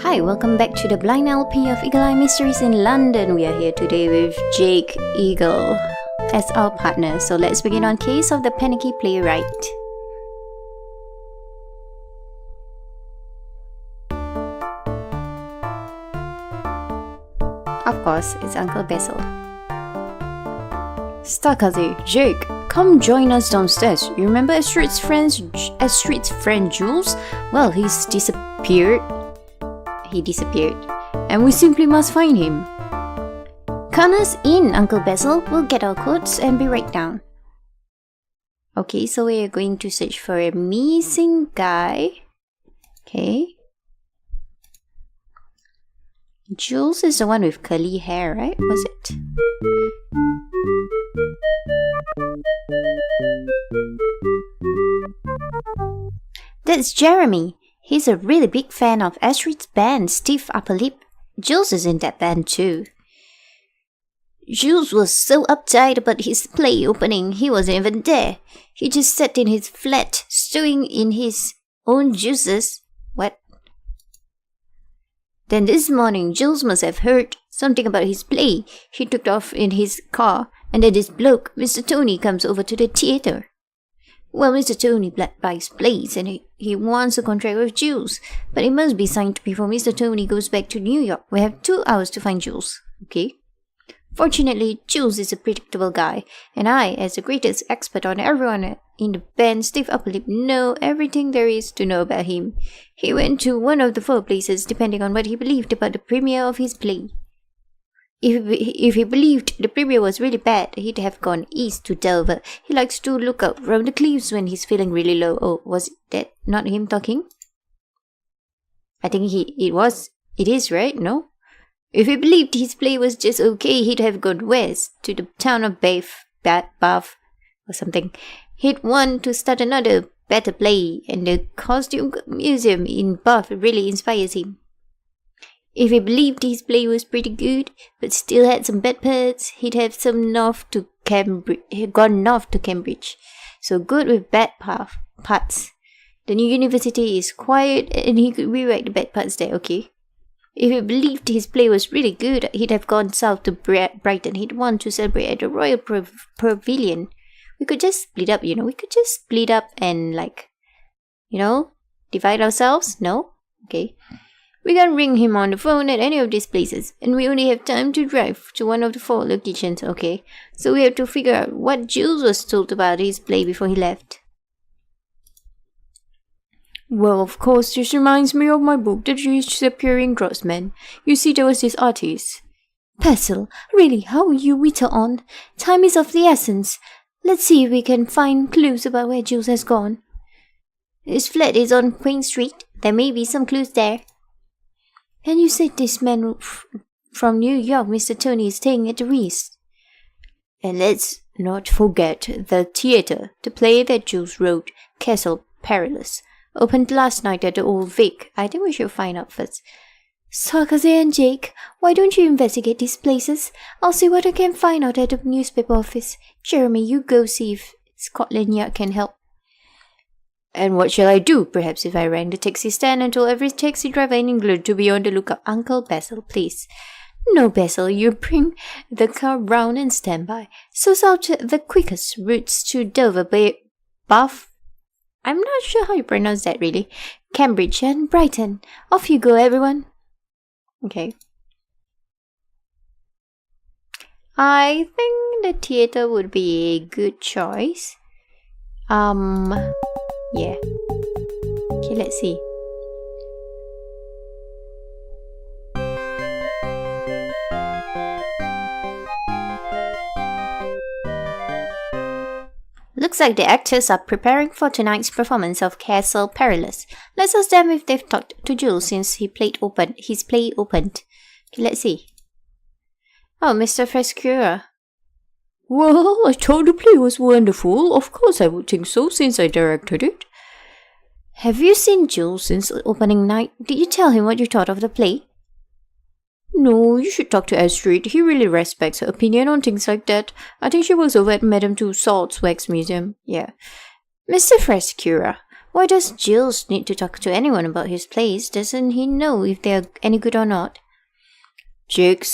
Hi, welcome back to the Blind LP of Eagle Eye Mysteries in London. We are here today with Jake Eagle as our partner. So let's begin on Case of the Panicky Playwright. Of course, it's Uncle Basil. Stakaze, Jake, come join us downstairs. You remember Astrid's friend Jules? Well, he disappeared, and we simply must find him. Count us in, Uncle Basil. We'll get our coats and be right down. Okay, so we are going to search for a missing guy. Okay. Jules is the one with curly hair, right? Was it? That's Jeremy. He's a really big fan of Astrid's band, Stiff Upper Lip. Jules is in that band too. Jules was so uptight about his play opening, he wasn't even there. He just sat in his flat, stewing in his own juices. What? Then this morning, Jules must have heard something about his play. He took off in his car, and then this bloke, Mr. Tony, comes over to the theatre. Well, Mr. Tony buys plays, and he wants a contract with Jules, but it must be signed before Mr. Tony goes back to New York. We have 2 hours to find Jules, okay? Fortunately, Jules is a predictable guy, and I, as the greatest expert on everyone in the band Stiff Upper Lip, know everything there is to know about him. He went to one of the 4 places depending on what he believed about the premiere of his play. If he believed the premiere was really bad, he'd have gone east to Delver. He likes to look out from the cliffs when he's feeling really low. Oh, was that not him talking? I think it is, right? No? If he believed his play was just okay, he'd have gone west to the town of Bath or something. He'd want to start another better play, and the costume museum in Bath really inspires him. If he believed his play was pretty good, but still had some bad parts, he'd have gone north to Cambridge. So good with bad parts. The new university is quiet, and he could rewrite the bad parts there, okay? If he believed his play was really good, he'd have gone south to Brighton. He'd want to celebrate at the Royal Pavilion. We could just split up, We could just split up and, divide ourselves? No? Okay. We can't ring him on the phone at any of these places, and we only have time to drive to one of the 4 locations, okay? So we have to figure out what Jules was told about his play before he left. Well, of course, this reminds me of my book, The Disappearing Grossman. You see, there was this artist. Basil, really, how will you whittle on? Time is of the essence. Let's see if we can find clues about where Jules has gone. His flat is on Queen Street. There may be some clues there. And you said this man from New York, Mr. Tony, is staying at the Ritz. And let's not forget the theatre, the play that Jules wrote, Castle Perilous, opened last night at the Old Vic. I think we should find out first. Sarkaze and Jake, why don't you investigate these places? I'll see what I can find out at the newspaper office. Jeremy, you go see if Scotland Yard can help. And what shall I do? Perhaps if I rang the taxi stand and told every taxi driver in England to be on the lookout. Uncle Basil, please. No, Basil, you bring the car round and stand by. Source out the quickest routes to Dover, Bath. I'm not sure how you pronounce that really. Cambridge and Brighton. Off you go, everyone. Okay. I think the theatre would be a good choice. Yeah. Okay, let's see. Looks like the actors are preparing for tonight's performance of Castle Perilous. Let's ask them if they've talked to Jules since his play opened. Okay, let's see. Oh, Mr. Frescura. Well, I thought the play was wonderful. Of course I would think so, since I directed it. Have you seen Jules since opening night? Did you tell him what you thought of the play? No, you should talk to Astrid. He really respects her opinion on things like that. I think she works over at Madame Tussauds Wax Museum. Yeah. Mr. Frescura, Why does Jules need to talk to anyone about his plays? Doesn't he know if they're any good or not? Jake,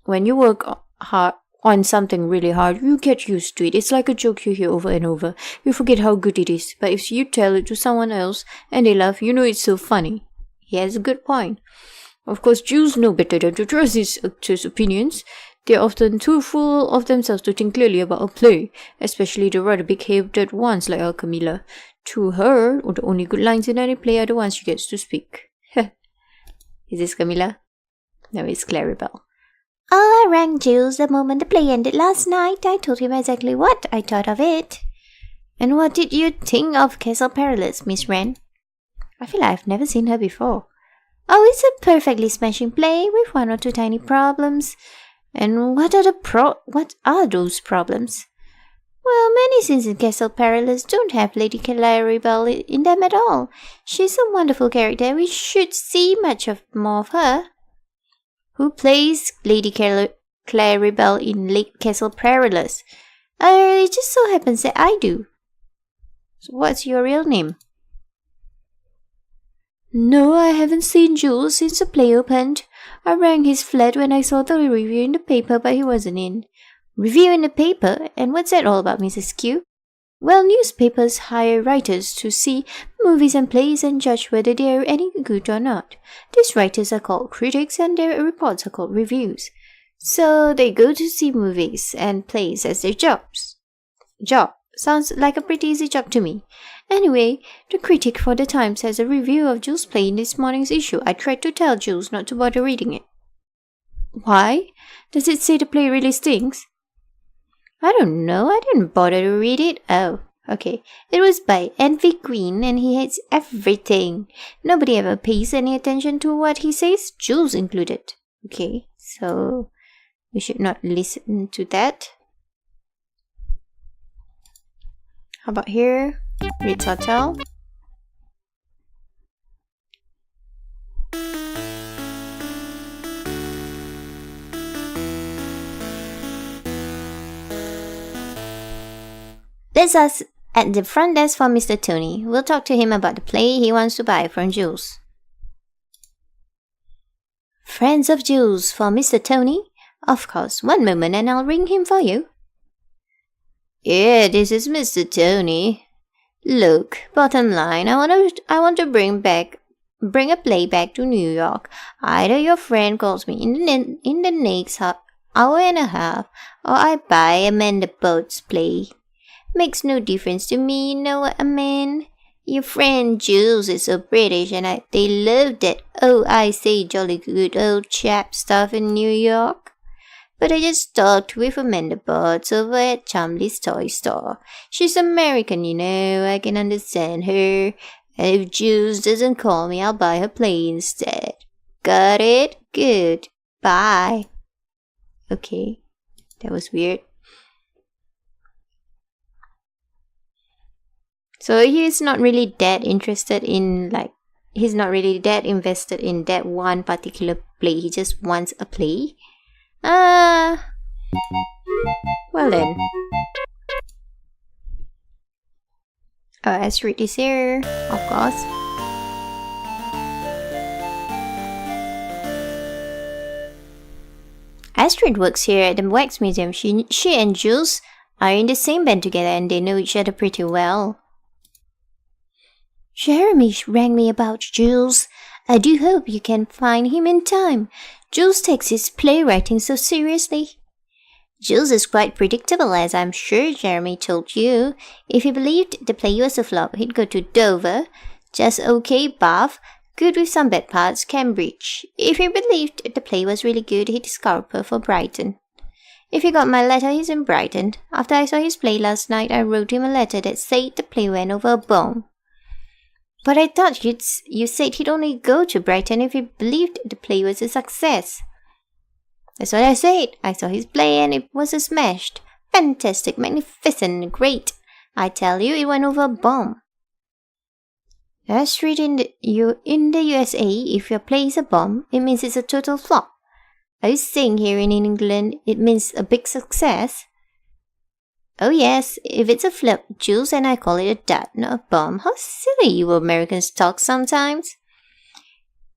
when you work hard on something really hard, you get used to it. It's like a joke you hear over and over. You forget how good it is. But if you tell it to someone else and they laugh, you know it's so funny. He has a good point. Of course, Jews know better than to trust these actors' opinions. They're often too full of themselves to think clearly about a play, especially the rather big-headed ones like our Camilla. To her, the only good lines in any play are the ones she gets to speak. Is this Camilla? No, it's Claribel. Oh, I rang Jules the moment the play ended last night. I told him exactly what I thought of it. And what did you think of Castle Perilous, Miss Wren? I feel like I've never seen her before. Oh, it's a perfectly smashing play with one or two tiny problems. And what are those problems? Well, many scenes in Castle Perilous don't have Lady Claribel in them at all. She's a wonderful character. We should see more of her. Who plays Lady Claribel in Castle Perilous? It just so happens that I do. So what's your real name? No, I haven't seen Jules since the play opened. I rang his flat when I saw the review in the paper, but he wasn't in. Review in the paper? And what's that all about, Mrs. Q? Well, newspapers hire writers to see movies and plays and judge whether they are any good or not. These writers are called critics and their reports are called reviews. So they go to see movies and plays as their jobs. Job sounds like a pretty easy job to me. Anyway, the critic for the Times has a review of Jules' play in this morning's issue. I tried to tell Jules not to bother reading it. Why? Does it say the play really stinks? I don't know. I didn't bother to read it. Oh, okay. It was by Envy Green and he hates everything. Nobody ever pays any attention to what he says, Jules included. Okay, so we should not listen to that. How about here? Ritz Hotel. There's us at the front desk for Mr. Tony. We'll talk to him about the play he wants to buy from Jules. Friends of Jules for Mr. Tony? Of course, one moment and I'll ring him for you. Yeah, this is Mr. Tony. Look, bottom line, I want to bring a play back to New York. Either your friend calls me in the next hour and a half, or I buy Amanda Boat's play. Makes no difference to me, you know what I mean? Your friend Jules is so British and they love that I say jolly good old chap stuff in New York. But I just talked with Amanda Botts over at Chumley's toy store. She's American, you know, I can understand her. And if Jules doesn't call me, I'll buy her play instead. Got it? Good. Bye. Okay, that was weird. So he's not really that interested in, he's not really that invested in that one particular play. He just wants a play. Well then. Astrid is here, of course. Astrid works here at the Wax Museum. She and Jules are in the same band together and they know each other pretty well. Jeremy rang me about Jules. I do hope you can find him in time. Jules takes his playwriting so seriously. Jules is quite predictable, as I'm sure Jeremy told you. If he believed the play was a flop, he'd go to Dover. Just okay, Bath. Good with some bad parts, Cambridge. If he believed the play was really good, he'd scalper for Brighton. If he got my letter, he's in Brighton. After I saw his play last night, I wrote him a letter that said the play went over a bomb. But I thought you said he'd only go to Brighton if he believed the play was a success. That's what I said. I saw his play and it was a smash. Fantastic, magnificent, great. I tell you, it went over a bomb. That's right, in the USA, if your play is a bomb, it means it's a total flop. Are you saying here in England it means a big success? Oh yes, if it's a flip, Jules and I call it a dud, not a bomb. How silly you Americans talk sometimes.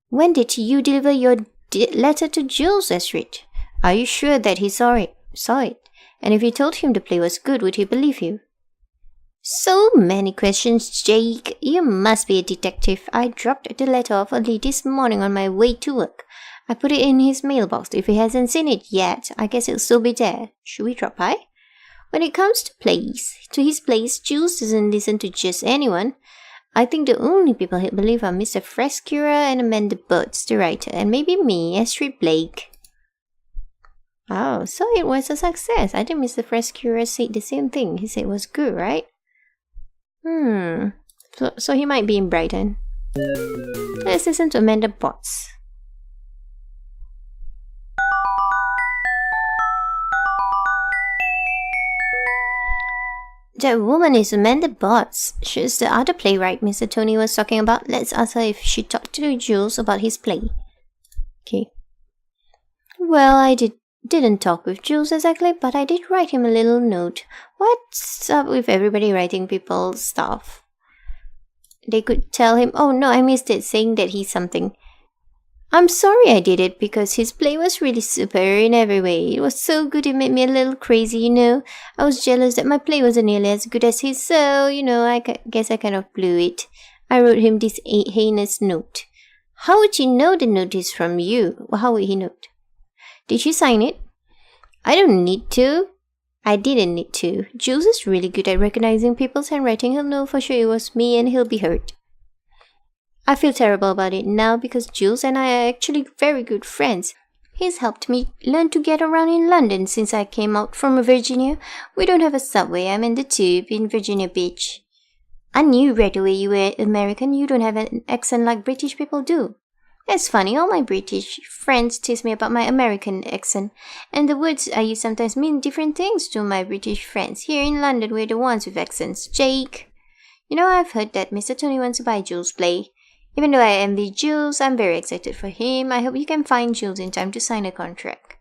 When did you deliver your letter to Jules, Astrid? Are you sure that he saw it? And if you told him the play was good, would he believe you? So many questions, Jake. You must be a detective. I dropped the letter off early this morning on my way to work. I put it in his mailbox. If he hasn't seen it yet, I guess it'll still be there. Should we drop by? When it comes to his plays, Jules doesn't listen to just anyone. I think the only people he'd believe are Mr. Frescura and Amanda Butts, the writer, and maybe me, Astrid Blake. Oh, so it was a success. I think Mr. Frescura said the same thing. He said it was good, right? So he might be in Brighton. Let's listen to Amanda Butts. That woman is Amanda Butts. She's the other playwright Mr. Tony was talking about. Let's ask her if she talked to Jules about his play. Okay. Well, I didn't talk with Jules exactly, but I did write him a little note. What's up with everybody writing people's stuff? They could tell him, oh no, I missed it, saying that he's something. I'm sorry I did it because his play was really superior in every way. It was so good it made me a little crazy, you know. I was jealous that my play wasn't nearly as good as his, so, you know, I guess I kind of blew it. I wrote him this heinous note. How would he know the note is from you? How would he know? Did you sign it? I don't need to. I didn't need to. Jules is really good at recognizing people's handwriting. He'll know for sure it was me and he'll be hurt. I feel terrible about it now because Jules and I are actually very good friends. He's helped me learn to get around in London since I came out from Virginia. We don't have a subway. I'm in the tube in Virginia Beach. I knew right away you were American. You don't have an accent like British people do. That's funny. All my British friends tease me about my American accent. And the words I use sometimes mean different things to my British friends. Here in London, we're the ones with accents. Jake. You know, I've heard that Mr. Tony wants to buy Jules' play. Even though I envy Jules, I'm very excited for him. I hope you can find Jules in time to sign a contract.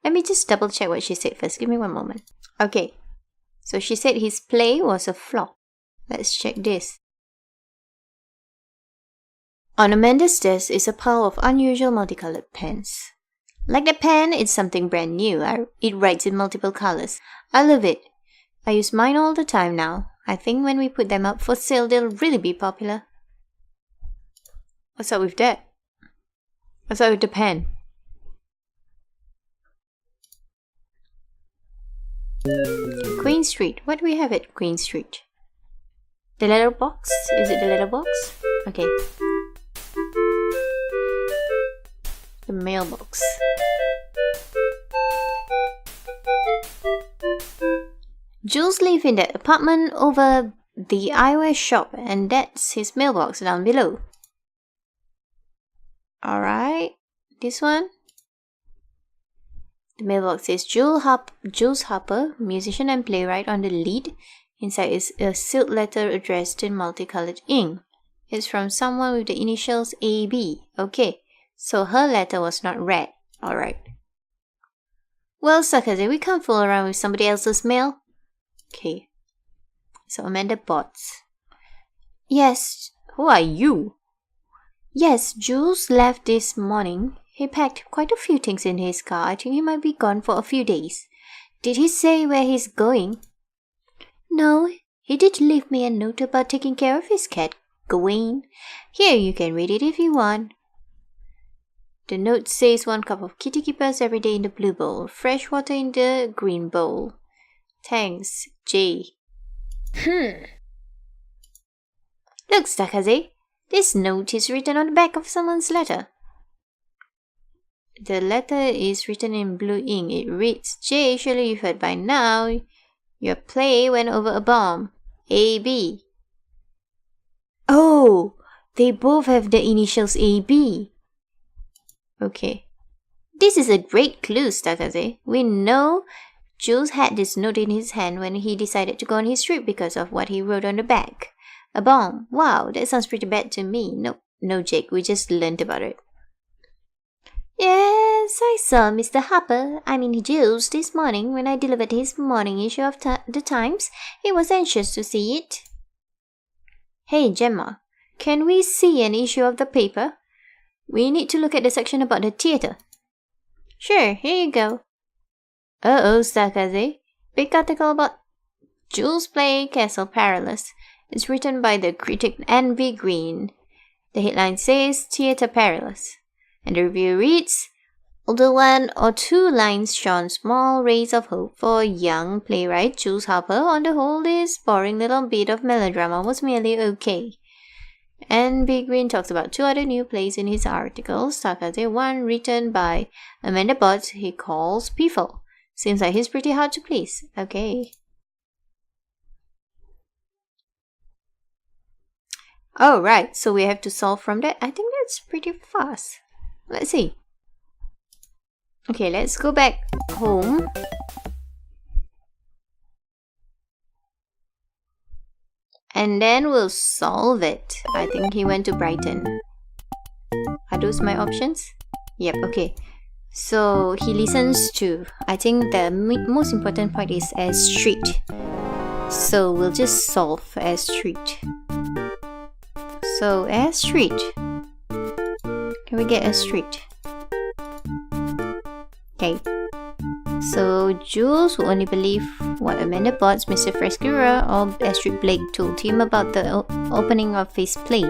Let me just double check what she said first. Give me one moment. Okay. So she said his play was a flop. Let's check this. On Amanda's desk is a pile of unusual multicolored pens. Like the pen, it's something brand new. It writes in multiple colors. I love it. I use mine all the time now. I think when we put them up for sale, they'll really be popular. What's up with that? What's up with the pen? Queen Street. What do we have at Queen Street? The letterbox? Is it the letterbox? Okay. The mailbox. Jules lives in that apartment over the eyewear shop, and that's his mailbox down below. Alright, this one. The mailbox says Jules Harper, musician and playwright, on the lead. Inside is a sealed letter addressed in multicolored ink. It's from someone with the initials AB. Okay, so her letter was not read. Alright. Well, suckers, we can't fool around with somebody else's mail. Okay. So Amanda Butts. Yes. Who are you? Yes, Jules left this morning. He packed quite a few things in his car. I think he might be gone for a few days. Did he say where he's going? No, he did leave me a note about taking care of his cat, Gawain. Here, you can read it if you want. The note says 1 cup of kitty keepers every day in the blue bowl, fresh water in the green bowl. Thanks, J. Look, Stakaze. This note is written on the back of someone's letter. The letter is written in blue ink. It reads, Jay, surely you've heard by now. Your play went over a bomb. AB. Oh, they both have the initials AB. Okay. This is a great clue, Stakaze. We know Jules had this note in his hand when he decided to go on his trip because of what he wrote on the back. A bomb. Wow, that sounds pretty bad to me. No, Jake, we just learned about it. Yes, Yes, I saw Mr. Jules this morning when I delivered his morning issue of the Times. He was anxious to see it. Hey, Gemma, can we see an issue of the paper? We need to look at the section about the theatre. Sure, here you go. Uh-oh, Stakaze. Big article about Jules' play Castle Perilous. It's written by the critic Envy Green. The headline says Theatre Perilous. And the review reads, although one or two lines shone small rays of hope for young playwright Jules Harper, on the whole this boring little bit of melodrama was merely okay. And Big Green talks about two other new plays in his article, Stakaze, one written by Amanda Botts he calls Piffle. Seems like he's pretty hard to please. Okay. Oh, right. So we have to solve from that. I think that's pretty fast. Let's see. Okay, let's go back home. And then we'll solve it. I think he went to Brighton. Are those my options? Yep, okay. So he listens to, I think the most important part is S Street. So we'll just solve S Street. So S Street. Can we get S Street? Okay. So Jules will only believe what Amanda Botts, Mr. Frescura, or Astrid Blake told him about the opening of his play.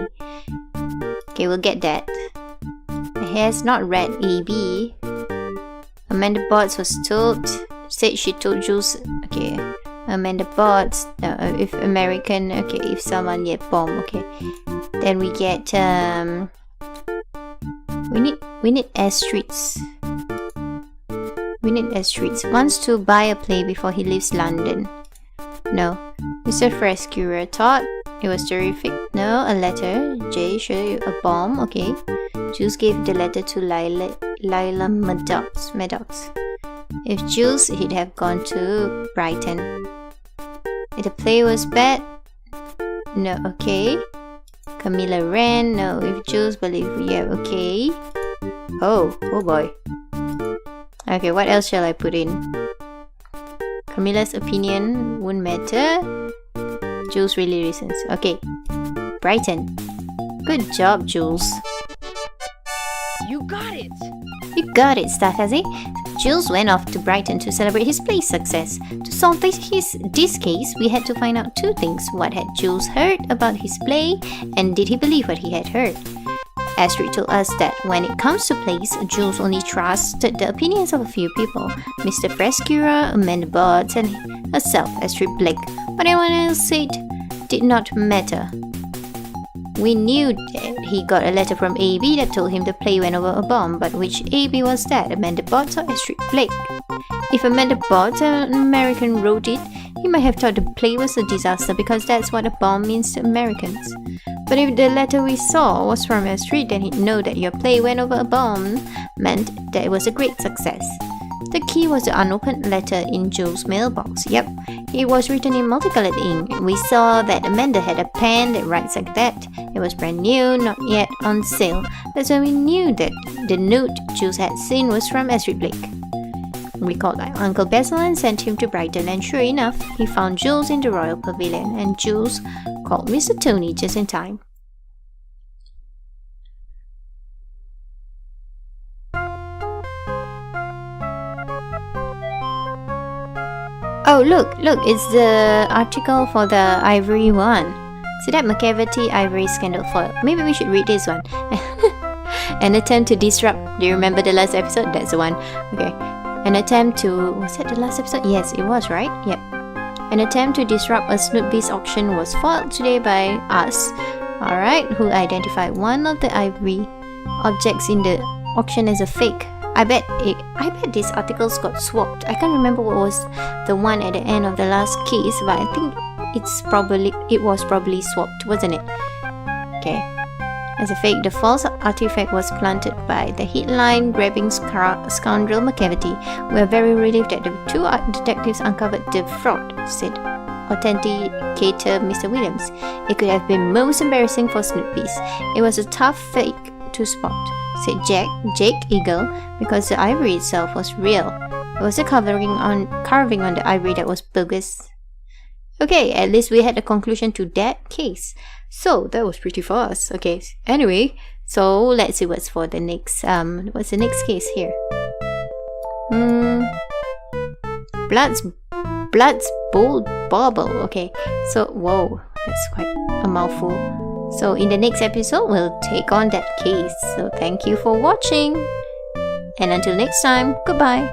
Okay, we'll get that. He has not read AB. Amanda Botts said she told Jules, okay, Amanda Botts, if American, okay, if someone yet bomb, okay. Then we get, we need Astrid's. We need Astrid's. Wants to buy a play before he leaves London. No. Mr. Frescura thought it was terrific. No, a letter. J, sure, a bomb. Okay. Jules gave the letter to Lila Maddox. If Jules, he'd have gone to Brighton. If the play was bad, no, okay. Camilla ran, no. If Jules believed, yeah, okay. Oh boy. Okay, what else shall I put in? Camilla's opinion won't matter. Jules really listens. Okay. Brighton. Good job, Jules. You got it! You got it, Stakaze. Jules went off to Brighton to celebrate his play's success. To solve this case, we had to find out two things. What had Jules heard about his play, and did he believe what he had heard? Astrid told us that when it comes to plays, Jules only trusted the opinions of a few people. Mr. Frescura, Amanda Botts, and herself, Astrid Blake. What anyone else said did not matter. We knew that he got a letter from AB that told him the play went over a bomb, but which AB was that, Amanda Botts or Astrid Blake? If Amanda Botts, an American, wrote it, he might have thought the play was a disaster because that's what a bomb means to Americans. But if the letter we saw was from Astrid, then he'd know that your play went over a bomb meant that it was a great success. The key was the unopened letter in Jules' mailbox. Yep, it was written in multicolored ink. We saw that Amanda had a pen that writes like that. It was brand new, not yet on sale. That's when we knew that the note Jules had seen was from Astrid Blake. We called Uncle Basil and sent him to Brighton, and sure enough, he found Jules in the Royal Pavilion, and Jules called Mr. Tony just in time. Oh, look, it's the article for the Ivory one. See that McCavity Ivory scandal foil? Maybe we should read this one. An attempt to disrupt. Do you remember the last episode? That's the one. Okay. An attempt to... Was that the last episode? Yes, it was, right? Yep. An attempt to disrupt a Snoopy's auction was foiled today by us. Alright, who identified one of the ivory objects in the auction as a fake. I bet these articles got swapped. I can't remember what was the one at the end of the last case, but I think it was probably swapped, wasn't it? Okay. As a fake, the false artifact was planted by the headline-grabbing scoundrel McCavity. We are very relieved that the two detectives uncovered the fraud, said authenticator Mr. Williams. It could have been most embarrassing for Snoopy's. It was a tough fake to spot, said Jake Eagle, because the ivory itself was real. It was a carving on the ivory that was bogus. Okay, at least we had a conclusion to that case. So that was pretty fast. Okay, anyway, so let's see what's the next case here. Blood's bold bauble. Okay, so whoa, that's quite a mouthful. So in the next episode, we'll take on that case. So thank you for watching, and until next time, goodbye.